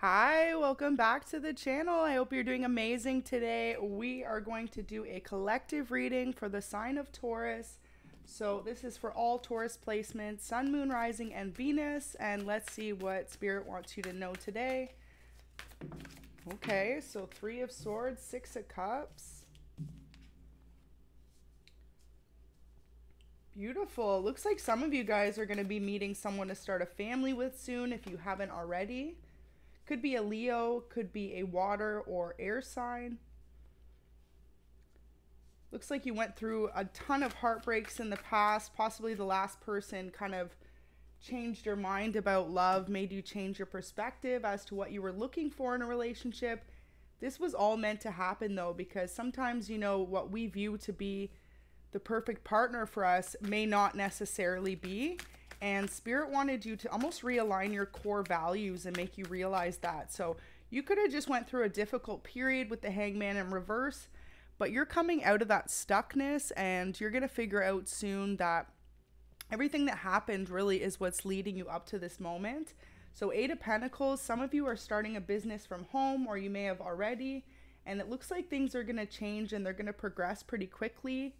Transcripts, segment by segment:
Hi, welcome back to the channel. I hope you're doing amazing today. We are going to do a collective reading for the sign of Taurus. So this is for all Taurus placements, Sun, Moon, Rising, and Venus. And let's see what Spirit wants you to know today. Okay, so Three of Swords, Six of Cups. Beautiful. Looks like some of you guys are going to be meeting someone to start a family with soon if you haven't already. Could be a Leo, could be a water or air sign. Looks like you went through a ton of heartbreaks in the past. Possibly the last person kind of changed your mind about love, made you change your perspective as to what you were looking for in a relationship. This was all meant to happen though, because sometimes, you know, what we view to be the perfect partner for us may not necessarily be. And Spirit wanted you to almost realign your core values and make you realize that. So you could have just went through a difficult period with the Hangman in reverse, but you're coming out of that stuckness and you're going to figure out soon that everything that happened really is what's leading you up to this moment. So Eight of Pentacles, some of you are starting a business from home, or you may have already, and it looks like things are going to change and they're going to progress pretty quickly.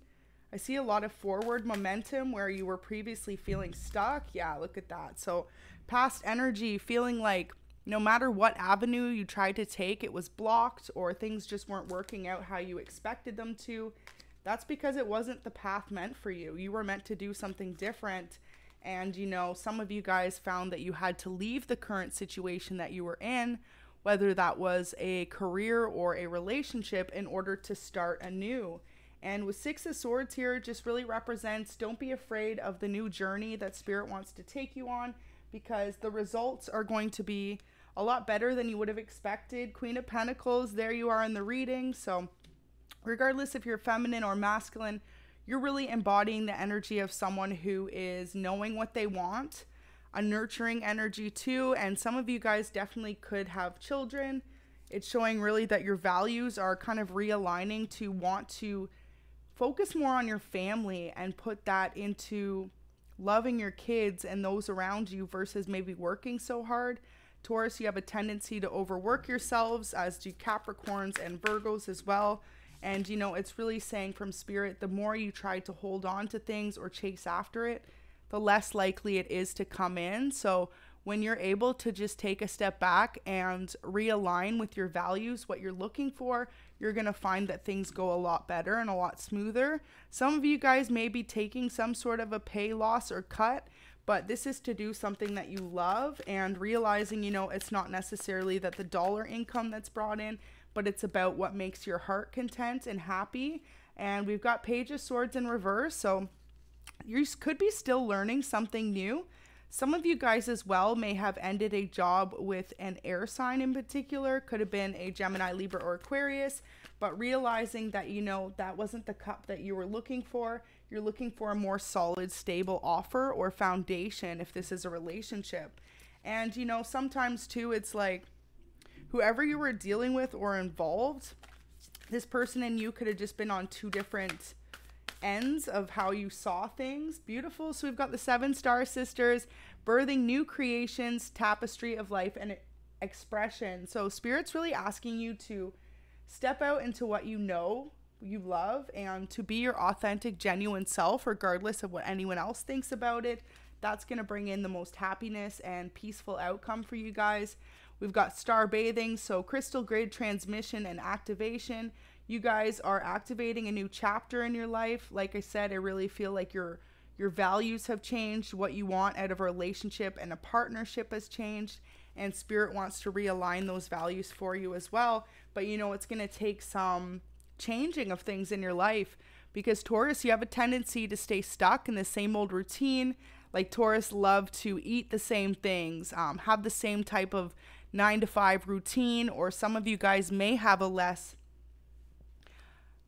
I see a lot of forward momentum where you were previously feeling stuck. Yeah, look at that. So past energy, feeling like no matter what avenue you tried to take, it was blocked or things just weren't working out how you expected them to. That's because it wasn't the path meant for you. You were meant to do something different. And, you know, some of you guys found that you had to leave the current situation that you were in, whether that was a career or a relationship, in order to start anew. And with Six of Swords here, it just really represents, don't be afraid of the new journey that Spirit wants to take you on, because the results are going to be a lot better than you would have expected. Queen of Pentacles, there you are in the reading. So regardless if you're feminine or masculine, you're really embodying the energy of someone who is knowing what they want, a nurturing energy too. And some of you guys definitely could have children. It's showing really that your values are kind of realigning to want to focus more on your family and put that into loving your kids and those around you versus maybe working so hard. Taurus, you have a tendency to overwork yourselves, as do Capricorns and Virgos as well. And, you know, it's really saying from Spirit, the more you try to hold on to things or chase after it, the less likely it is to come in. So when you're able to just take a step back and realign with your values, what you're looking for, you're going to find that things go a lot better and a lot smoother. Some of you guys may be taking some sort of a pay loss or cut, but this is to do something that you love, and realizing, you know, it's not necessarily that the dollar income that's brought in, but it's about what makes your heart content and happy. And we've got Page of Swords in reverse, so you could be still learning something new. Some of you guys as well may have ended a job with an air sign in particular. Could have been a Gemini, Libra, or Aquarius, but realizing that, you know, that wasn't the cup that you were looking for. You're looking for a more solid, stable offer or foundation if this is a relationship. And, you know, sometimes too, it's like whoever you were dealing with or involved, this person and you could have just been on two different ends of how you saw things. Beautiful. So we've got the Seven Star Sisters, birthing new creations, tapestry of life and expression. So Spirit's really asking you to step out into what you know you love and to be your authentic, genuine self, regardless of what anyone else thinks about it. That's going to bring in the most happiness and peaceful outcome for you guys. We've got star bathing, so crystal grid transmission and activation. You guys are activating a new chapter in your life. Like I said, I really feel like your values have changed. What you want out of a relationship and a partnership has changed. And Spirit wants to realign those values for you as well. But, you know, it's going to take some changing of things in your life, because Taurus, you have a tendency to stay stuck in the same old routine. Like Taurus love to eat the same things, have the same type of 9-to-5 routine, or some of you guys may have a less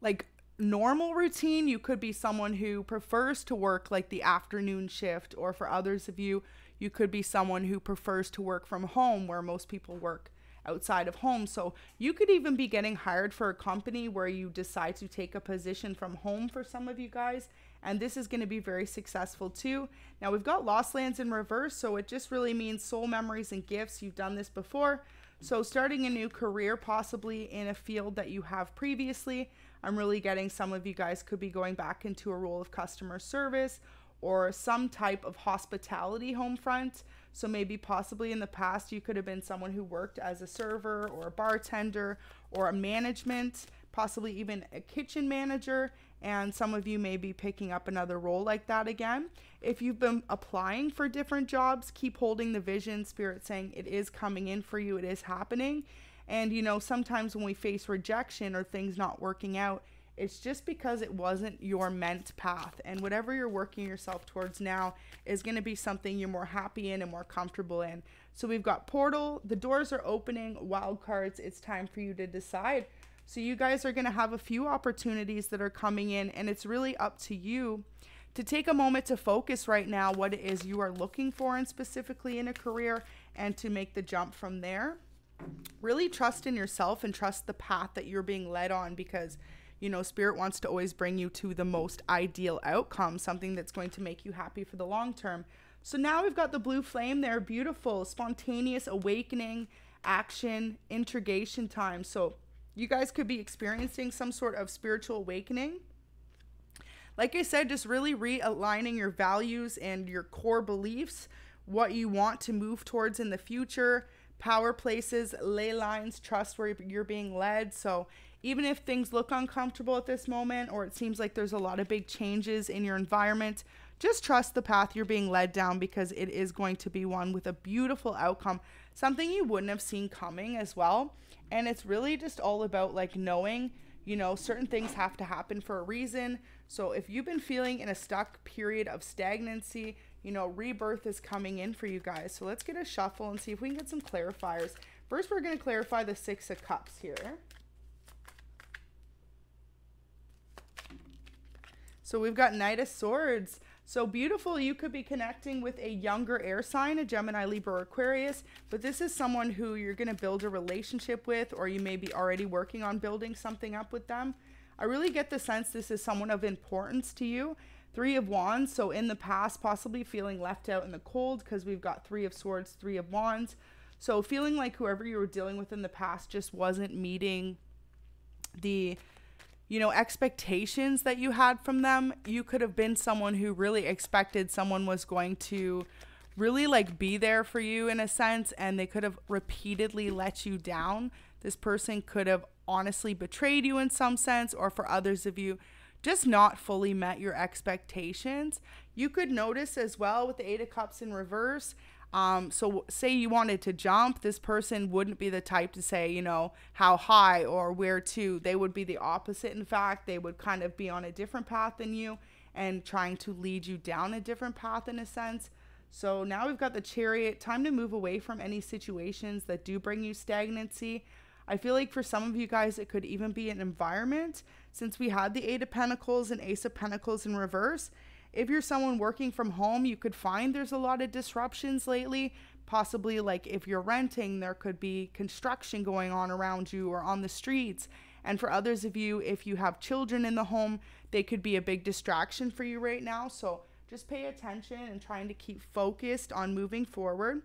like normal routine. You could be someone who prefers to work like the afternoon shift, or for others of you, you could be someone who prefers to work from home, where most people work outside of home. So you could even be getting hired for a company where you decide to take a position from home for some of you guys, and this is going to be very successful too. Now we've got Lost Lands in reverse, so it just really means soul memories and gifts. You've done this before. So starting a new career, possibly in a field that you have previously. I'm really getting some of you guys could be going back into a role of customer service or some type of hospitality home front. So maybe possibly in the past, you could have been someone who worked as a server or a bartender or a management, possibly even a kitchen manager. And some of you may be picking up another role like that again. If you've been applying for different jobs, keep holding the vision. Spirit saying it is coming in for you. It is happening. And, you know, sometimes when we face rejection or things not working out, it's just because it wasn't your meant path. And whatever you're working yourself towards now is going to be something you're more happy in and more comfortable in. So we've got portal. The doors are opening. Wild cards. It's time for you to decide. So you guys are going to have a few opportunities that are coming in, and it's really up to you to take a moment to focus right now what it is you are looking for and specifically in a career, and to make the jump from there. Really trust in yourself and trust the path that you're being led on, because, you know, Spirit wants to always bring you to the most ideal outcome, something that's going to make you happy for the long term. So now we've got the blue flame there. Beautiful, spontaneous awakening, action, integration time. So you guys could be experiencing some sort of spiritual awakening. Like I said, just really realigning your values and your core beliefs, what you want to move towards in the future. Power places, ley lines, trust where you're being led. So even if things look uncomfortable at this moment, or it seems like there's a lot of big changes in your environment, just trust the path you're being led down, because it is going to be one with a beautiful outcome, something you wouldn't have seen coming as well. And it's really just all about like knowing, you know, certain things have to happen for a reason. So if you've been feeling in a stuck period of stagnancy, you know, rebirth is coming in for you guys. So let's get a shuffle and see if we can get some clarifiers. First, we're going to clarify the Six of Cups here. So we've got Knight of Swords. So beautiful. You could be connecting with a younger air sign, a Gemini, Libra, or Aquarius, but this is someone who you're going to build a relationship with, or you may be already working on building something up with them. I really get the sense this is someone of importance to you. Three of Wands. So in the past, possibly feeling left out in the cold, because we've got Three of Swords, Three of Wands. So feeling like whoever you were dealing with in the past just wasn't meeting the, you know, expectations that you had from them. You could have been someone who really expected someone was going to really like be there for you in a sense, and they could have repeatedly let you down. This person could have honestly betrayed you in some sense, or for others of you, just not fully met your expectations. You could notice as well with the Eight of Cups in reverse. So say you wanted to jump, this person wouldn't be the type to say, you know, how high or where to. They would be the opposite. In fact, they would kind of be on a different path than you and trying to lead you down a different path in a sense. So now we've got the Chariot. Time to move away from any situations that do bring you stagnancy. I feel like for some of you guys, it could even be an environment, since we had the Eight of Pentacles and Ace of Pentacles in reverse. If you're someone working from home, you could find there's a lot of disruptions lately. Possibly like if you're renting, there could be construction going on around you or on the streets. And for others of you, if you have children in the home, they could be a big distraction for you right now. So just pay attention and trying to keep focused on moving forward.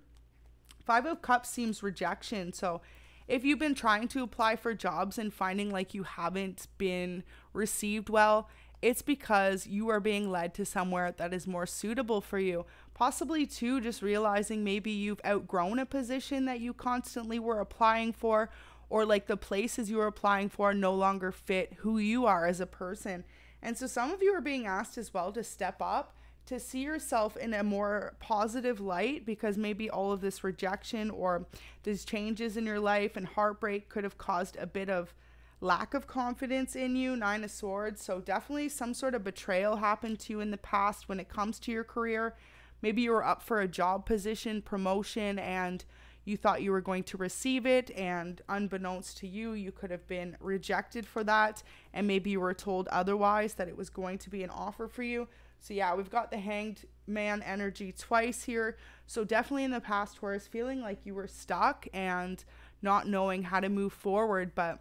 Five of Cups seems rejection. So if you've been trying to apply for jobs and finding like you haven't been received well, it's because you are being led to somewhere that is more suitable for you. Possibly too, just realizing maybe you've outgrown a position that you constantly were applying for, or like the places you were applying for no longer fit who you are as a person. And so some of you are being asked as well to step up, to see yourself in a more positive light, because maybe all of this rejection or these changes in your life and heartbreak could have caused a bit of lack of confidence in you. Nine of Swords. So definitely some sort of betrayal happened to you in the past when it comes to your career. Maybe you were up for a job position, promotion, and you thought you were going to receive it, and unbeknownst to you, you could have been rejected for that, and maybe you were told otherwise, that it was going to be an offer for you. So yeah, we've got the Hanged Man energy twice here. So definitely in the past, Taurus, feeling like you were stuck and not knowing how to move forward, but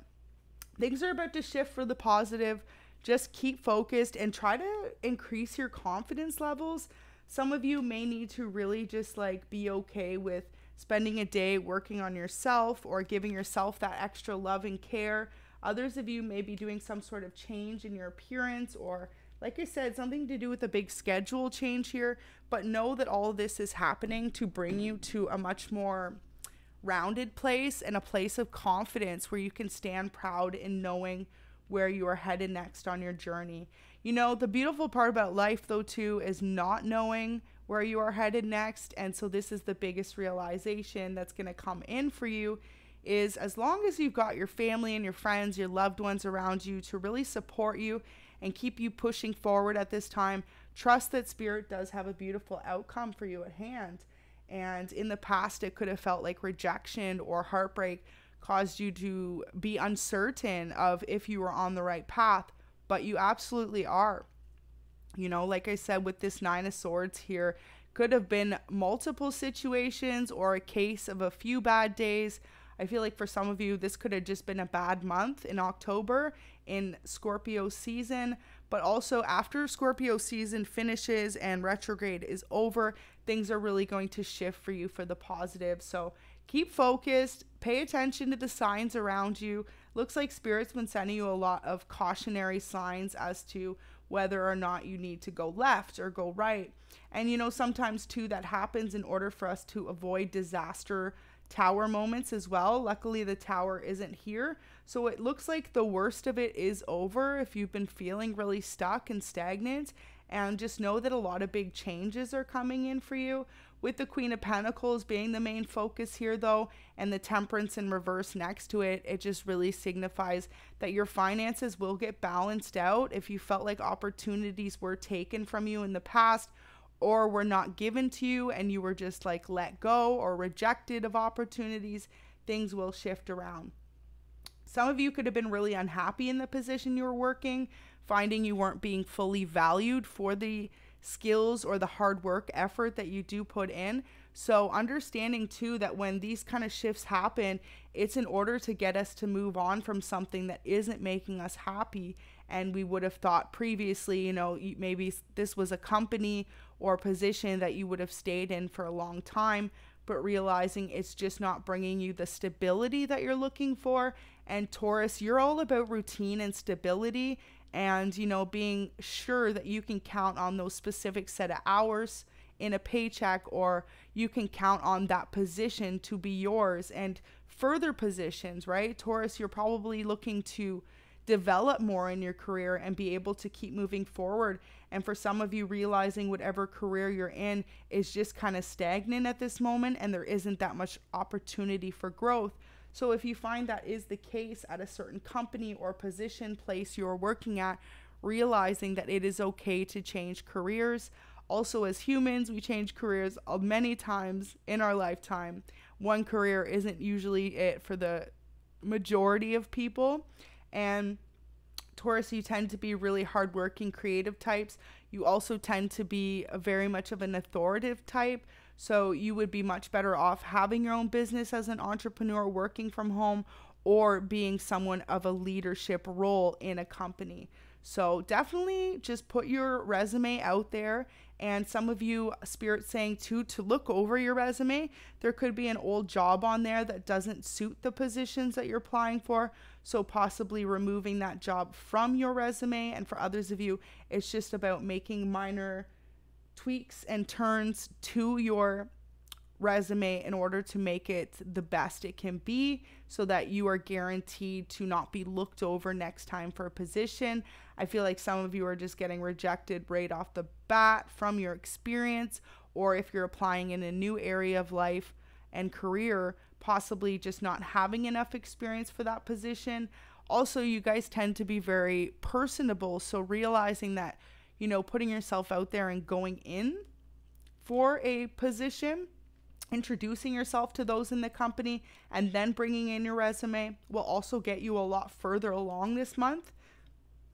things are about to shift for the positive. Just keep focused and try to increase your confidence levels. Some of you may need to really just like be okay with spending a day working on yourself or giving yourself that extra love and care. Others of you may be doing some sort of change in your appearance, or like I said, something to do with a big schedule change here. But know that all of this is happening to bring you to a much more rounded place and a place of confidence where you can stand proud in knowing where you are headed next on your journey. You know, the beautiful part about life, though, too, is not knowing where you are headed next. And so this is the biggest realization that's going to come in for you, is as long as you've got your family and your friends, your loved ones around you to really support you and keep you pushing forward at this time, trust that Spirit does have a beautiful outcome for you at hand. And in the past, it could have felt like rejection or heartbreak caused you to be uncertain of if you were on the right path, but you absolutely are. You know, like I said, with this Nine of Swords here, could have been multiple situations or a case of a few bad days. I feel like for some of you, this could have just been a bad month in October in Scorpio season. But also after Scorpio season finishes and retrograde is over, things are really going to shift for you for the positive. So keep focused, pay attention to the signs around you. Looks like Spirit's been sending you a lot of cautionary signs as to whether or not you need to go left or go right. And you know, sometimes too, that happens in order for us to avoid disaster tower moments as well. Luckily, the tower isn't here. So it looks like the worst of it is over if you've been feeling really stuck and stagnant. And just know that a lot of big changes are coming in for you. With the Queen of Pentacles being the main focus here, though, and the Temperance in reverse next to it, it just really signifies that your finances will get balanced out. If you felt like opportunities were taken from you in the past, or were not given to you and you were just like let go or rejected of opportunities, things will shift around. Some of you could have been really unhappy in the position you were working, finding you weren't being fully valued for the skills or the hard work effort that you do put in. So understanding too that when these kind of shifts happen, it's in order to get us to move on from something that isn't making us happy. And we would have thought previously, you know, maybe this was a company or position that you would have stayed in for a long time, but realizing it's just not bringing you the stability that you're looking for. And Taurus, you're all about routine and stability, and, you know, being sure that you can count on those specific set of hours in a paycheck, or you can count on that position to be yours and further positions, right? Taurus, you're probably looking to develop more in your career and be able to keep moving forward. And for some of you, realizing whatever career you're in is just kind of stagnant at this moment and there isn't that much opportunity for growth. So if you find that is the case at a certain company or position, place you're working at, realizing that it is okay to change careers. Also, as humans, we change careers many times in our lifetime. One career isn't usually it for the majority of people. And Taurus, you tend to be really hardworking, creative types. You also tend to be very much of an authoritative type. So you would be much better off having your own business as an entrepreneur, working from home, or being someone of a leadership role in a company. So definitely just put your resume out there. And some of you, Spirit saying too, to look over your resume. There could be an old job on there that doesn't suit the positions that you're applying for. So possibly removing that job from your resume. And for others of you, it's just about making minor tweaks and turns to your resume in order to make it the best it can be, so that you are guaranteed to not be looked over next time for a position. I feel like some of you are just getting rejected right off the bat from your experience, or if you're applying in a new area of life and career, possibly just not having enough experience for that position. Also, you guys tend to be very personable, so realizing that, you know, putting yourself out there and going in for a position, introducing yourself to those in the company, and then bringing in your resume will also get you a lot further along this month.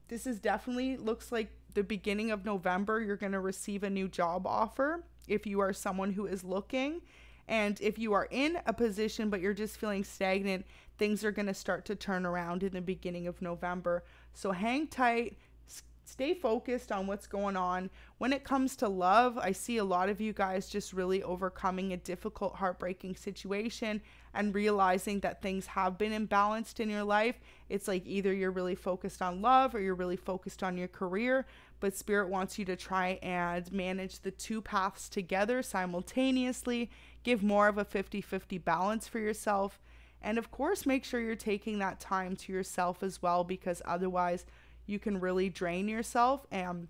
This is definitely looks like the beginning of November. You're going to receive a new job offer if you are someone who is looking. And if you are in a position but you're just feeling stagnant, things are going to start to turn around in the beginning of November. So hang tight, stay focused on what's going on. When it comes to love, I see a lot of you guys just really overcoming a difficult, heartbreaking situation and realizing that things have been imbalanced in your life. It's like either you're really focused on love or you're really focused on your career, but Spirit wants you to try and manage the two paths together simultaneously, give more of a 50-50 balance for yourself. And of course, make sure you're taking that time to yourself as well, because otherwise you can really drain yourself and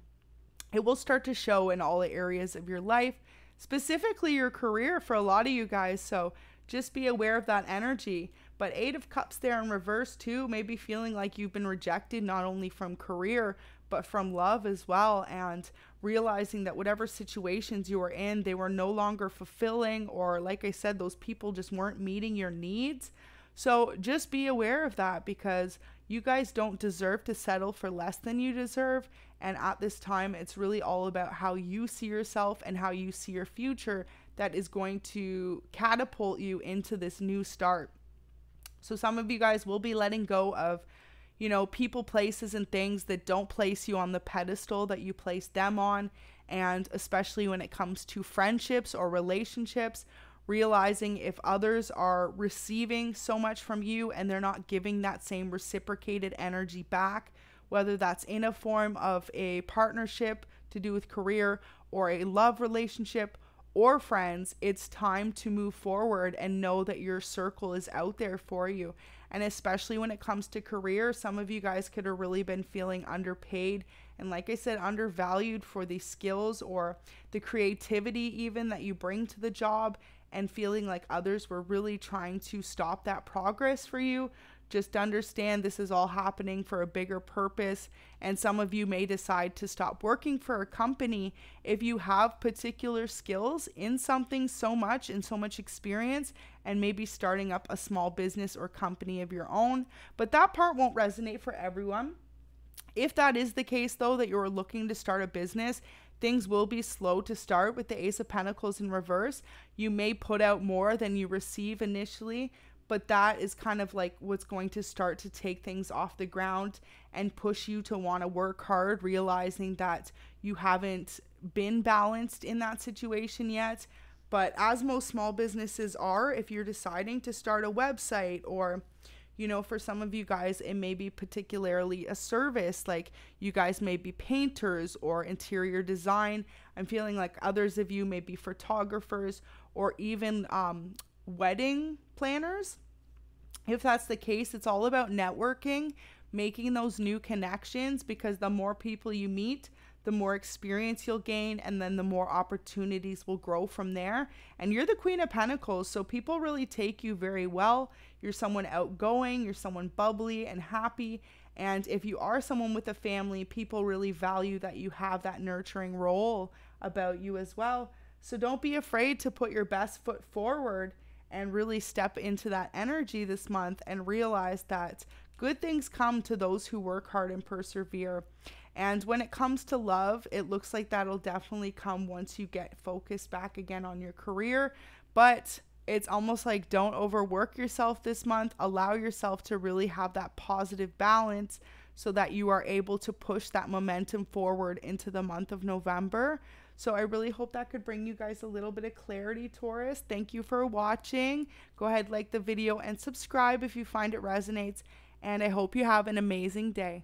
it will start to show in all the areas of your life, specifically your career for a lot of you guys. So just be aware of that energy. But 8 of Cups there in reverse too, maybe feeling like you've been rejected not only from career, but from love as well. And realizing that whatever situations you were in, they were no longer fulfilling, or like I said, those people just weren't meeting your needs. So just be aware of that, because you guys don't deserve to settle for less than you deserve. And at this time, it's really all about how you see yourself and how you see your future that is going to catapult you into this new start. So some of you guys will be letting go of, you know, people, places, and things that don't place you on the pedestal that you place them on. And especially when it comes to friendships or relationships, realizing if others are receiving so much from you and they're not giving that same reciprocated energy back, whether that's in a form of a partnership to do with career or a love relationship or friends, it's time to move forward and know that your circle is out there for you. And especially when it comes to career, some of you guys could have really been feeling underpaid and, like I said, undervalued for the skills or the creativity even that you bring to the job, and feeling like others were really trying to stop that progress for you. Just understand this is all happening for a bigger purpose, and some of you may decide to stop working for a company if you have particular skills in something so much and so much experience, and maybe starting up a small business or company of your own. But that part won't resonate for everyone. If that is the case though, that you're looking to start a business, things will be slow to start with the Ace of Pentacles in reverse. You may put out more than you receive initially, but that is kind of like what's going to start to take things off the ground and push you to want to work hard, realizing that you haven't been balanced in that situation yet. But as most small businesses are, if you're deciding to start a website, or, you know, for some of you guys, it may be particularly a service, like you guys may be painters or interior design. I'm feeling like others of you may be photographers or even wedding planners. If that's the case, it's all about networking, making those new connections, because the more people you meet, the more experience you'll gain, and then the more opportunities will grow from there. And you're the Queen of Pentacles, so people really take you very well. You're someone outgoing, you're someone bubbly and happy. And if you are someone with a family, people really value that you have that nurturing role about you as well. So don't be afraid to put your best foot forward and really step into that energy this month, and realize that good things come to those who work hard and persevere. And when it comes to love, it looks like that'll definitely come once you get focused back again on your career. But it's almost like don't overwork yourself this month. Allow yourself to really have that positive balance so that you are able to push that momentum forward into the month of November. So I really hope that could bring you guys a little bit of clarity, Taurus. Thank you for watching. Go ahead, like the video and subscribe if you find it resonates. And I hope you have an amazing day.